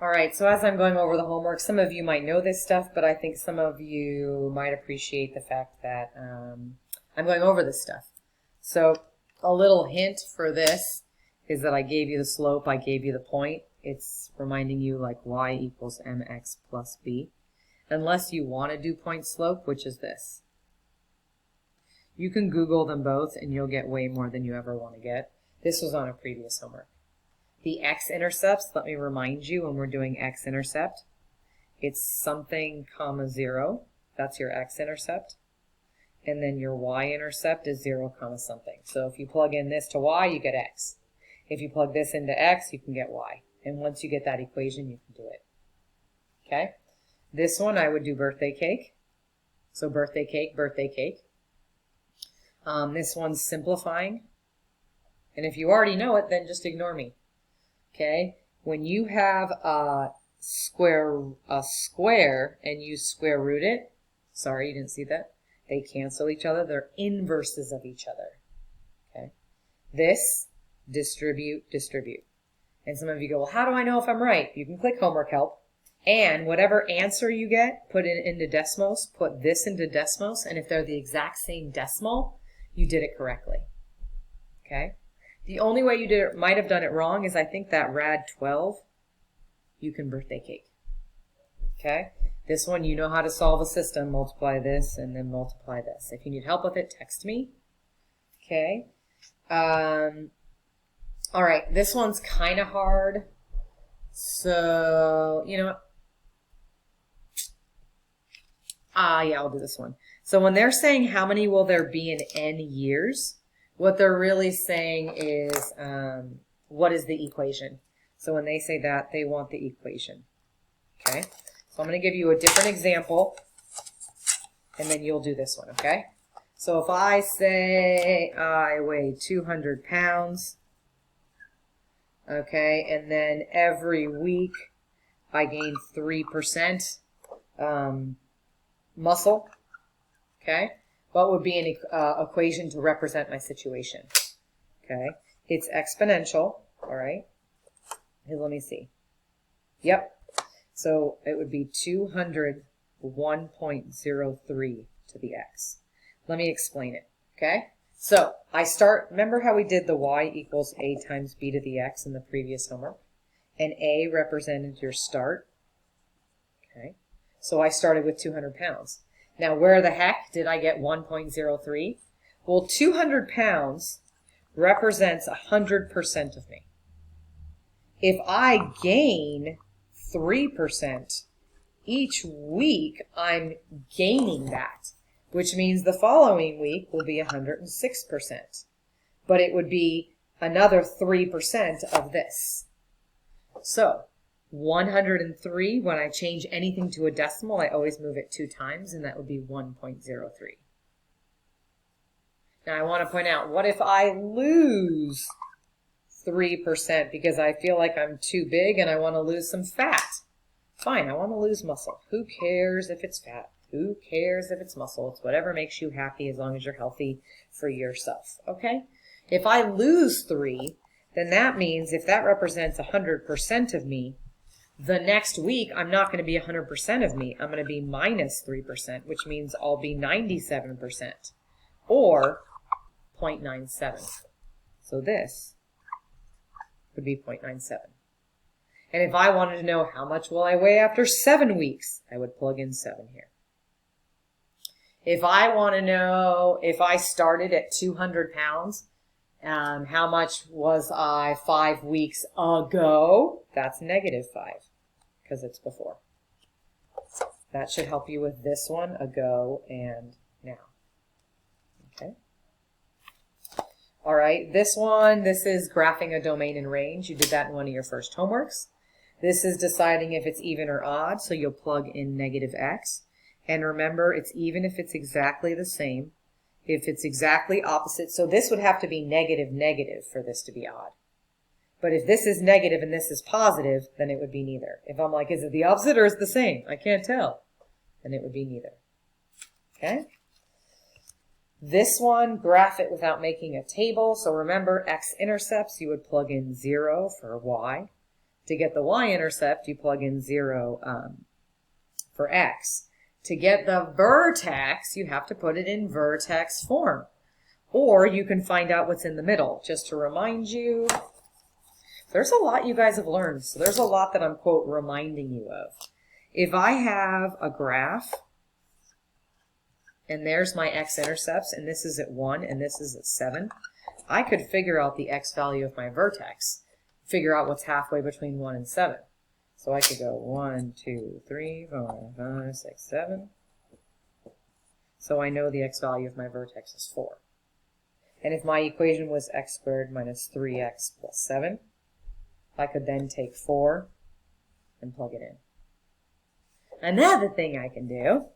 All right, so as I'm going over the homework, some of you might know this stuff, but I think some of you might appreciate the fact that I'm going over this stuff. So a little hint for this is that I gave you the slope, I gave you the point. It's reminding you like y equals mx plus b. Unless you want to do point slope, which is this. You can Google them both and you'll get way more than you ever want to get. This was on a previous homework. The x-intercepts, let me remind you when we're doing x-intercept, it's something comma 0. That's your x-intercept. And then your y-intercept is 0 comma something. So if you plug in this to y, you get x. If you plug this into x, you can get y. And once you get that equation, you can do it. Okay? This one, I would do birthday cake. So birthday cake, birthday cake. This one's simplifying. And if you already know it, then just ignore me. Okay? When you have a square and you square root it, sorry, you didn't see that? They cancel each other. They're inverses of each other. Okay? This, distribute, distribute. And some of you go, well, how do I know if I'm right? You can click homework help. And whatever answer you get, put it into decimals, put this into decimals, and if they're the exact same decimal, you did it correctly. Okay? The only way you might have done it wrong is I think that rad 12, you can birthday cake. Okay? This one, you know how to solve a system, multiply this and then multiply this. If you need help with it, text me. Okay? All right, this one's kind of hard. So, you know what? Yeah, I'll do this one. So when they're saying how many will there be in n years, what they're really saying is what is the equation? So when they say that, they want the equation. Okay? So I'm going to give you a different example, and then you'll do this one, okay? So if I say I weigh 200 pounds, okay, and then every week I gain 3% muscle, okay? What would be an equation to represent my situation? Okay, it's exponential, all right? Here, let me see. Yep, so it would be 200 1.03 to the x. Let me explain it, okay? So I start, remember how we did the y equals a times b to the x in the previous homework? And a represented your start, okay? So I started with 200 pounds. Now, where the heck did I get 1.03? Well, 200 pounds represents 100% of me. If I gain 3%, each week I'm gaining that, which means the following week will be 106%. But it would be another 3% of this. So 103, when I change anything to a decimal, I always move it 2 times, and that would be 1.03. Now I want to point out, what if I lose 3% because I feel like I'm too big and I want to lose some fat? Fine, I want to lose muscle. Who cares if it's fat? Who cares if it's muscle? It's whatever makes you happy as long as you're healthy for yourself, okay? If I lose 3, then that means if that represents 100% of me, the next week, I'm not going to be 100% of me. I'm going to be minus 3%, which means I'll be 97%, or 0.97. So this would be 0.97. And if I wanted to know how much will I weigh after 7 weeks, I would plug in 7 here. If I want to know if I started at 200 pounds, how much was I 5 weeks ago? That's -5. Because it's before. That should help you with this one, ago and now. Okay. All right, this one, this is graphing a domain and range. You did that in one of your first homeworks. This is deciding if it's even or odd, so you'll plug in -x. And remember, it's even if it's exactly the same. If it's exactly opposite, so this would have to be negative for this to be odd. But if this is negative and this is positive, then it would be neither. If I'm like, is it the opposite or is it the same? I can't tell. Then it would be neither. Okay? This one, graph it without making a table. So remember, x-intercepts, you would plug in 0 for y. To get the y-intercept, you plug in 0 for x. To get the vertex, you have to put it in vertex form. Or you can find out what's in the middle. Just to remind you, there's a lot you guys have learned. So there's a lot that I'm, quote, reminding you of. If I have a graph, and there's my x-intercepts, and this is at 1, and this is at 7, I could figure out the x value of my vertex, figure out what's halfway between 1 and 7. So I could go 1, 2, 3, 4, 5, 6, 7. So I know the x value of my vertex is 4. And if my equation was x squared minus 3x plus 7, I could then take 4 and plug it in. Another thing I can do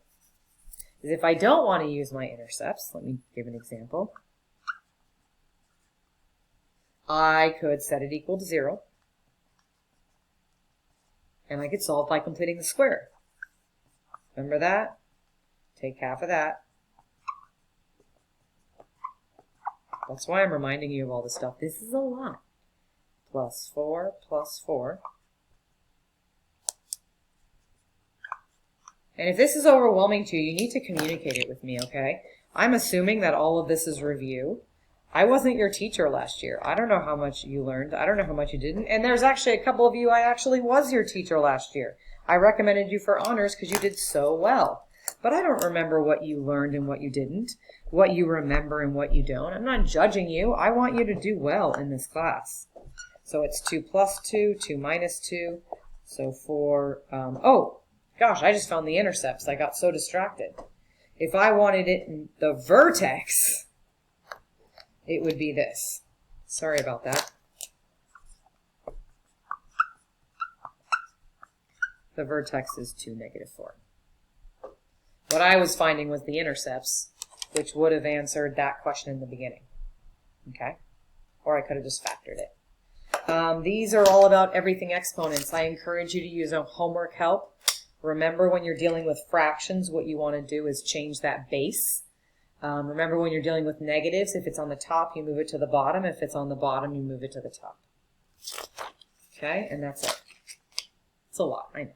is if I don't want to use my intercepts, let me give an example. I could set it equal to 0. And I could solve by completing the square. Remember that? Take half of that. That's why I'm reminding you of all this stuff. This is a lot. Plus 4 plus 4. And if this is overwhelming to you, you need to communicate it with me, okay? I'm assuming that all of this is review. I wasn't your teacher last year. I don't know how much you learned. I don't know how much you didn't. And there's actually a couple of you I actually was your teacher last year. I recommended you for honors because you did so well. But I don't remember what you learned and what you didn't, what you remember and what you don't. I'm not judging you. I want you to do well in this class. So it's 2 plus 2, 2 minus 2. So 4, oh, gosh, I just found the intercepts. I got so distracted. If I wanted it in the vertex, it would be this. Sorry about that. The vertex is 2, negative 4. What I was finding was the intercepts, which would have answered that question in the beginning. Okay? Or I could have just factored it. These are all about everything exponents. I encourage you to use a homework help. Remember, when you're dealing with fractions, what you want to do is change that base. Remember, when you're dealing with negatives, if it's on the top, you move it to the bottom. If it's on the bottom, you move it to the top. Okay? And that's it. It's a lot, I know.